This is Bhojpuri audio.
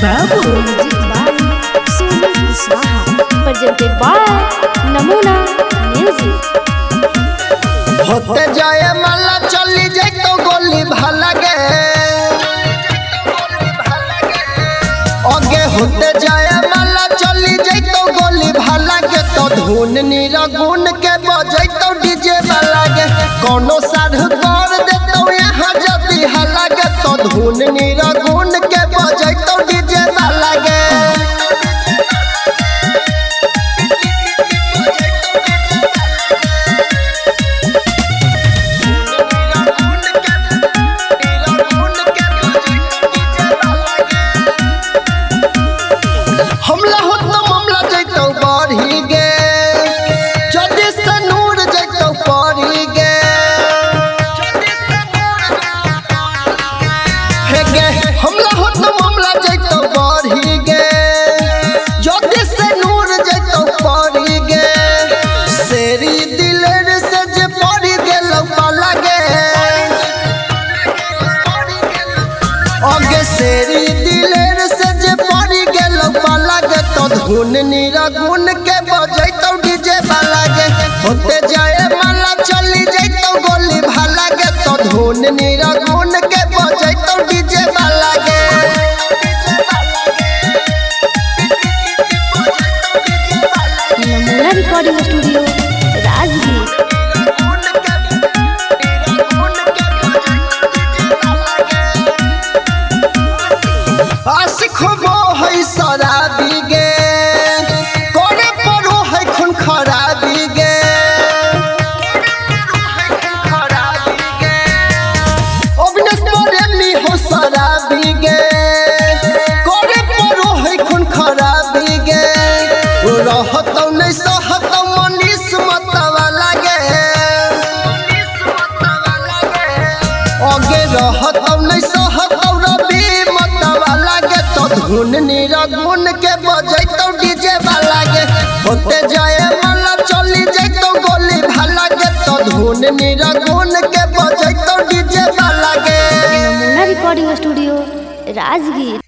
बाबू presented by Namuna Music। होते जाए माला चली जाए तो गोली भाला गे आगे होते जाए माला चली जाए तो गोली भाला गे तो धुन निरगुन के बजे तो डीजे वाला गे कोनो साधु कर दे तो यहाँ जदी हला गे तो धुन निरगुन के बजे तो डीजे वाला गे हमला हो तो मामला जैतो बढ़ी गे जदी से नूर जैतो पड़ी गे हे गे हमला हो तो मामला जैतो बढ़ी गे जदी से नूर जैतो पड़ी गे सेरी दिलेर से जे पड़ी गेलो पाला गे आगे सेरी दिलेर से जे पड़ी गेलो पाला गे तो धुन निरगुन के बजे तो डीजे वाला गे होते जाए माला चली जाए तो गोली भाला गे तो धुन निरगुन के बजे तो डीजे वाला गे नमूना रिकॉर्डिंग स्टूडियो राजगीर। आशिक हो है शराबी गे करे परो है खून खराबी गे अविनाश प्रेमी हो शराबी गे करे परो है खून खराबी गे रहतौ नहीं सहतौ मनीष मत वाला गे आगे रहतौ नहीं सहतौ रवि मत वाला गे तो धुन निरगुन के बजे तो डीजे वाला गे होते जाए माला चली जाए तो गोली भाला गे तो धुन निरगुन के बजे तो डीजे वाला गे नमूना रिकॉर्डिंग स्टूडियो राजगीर।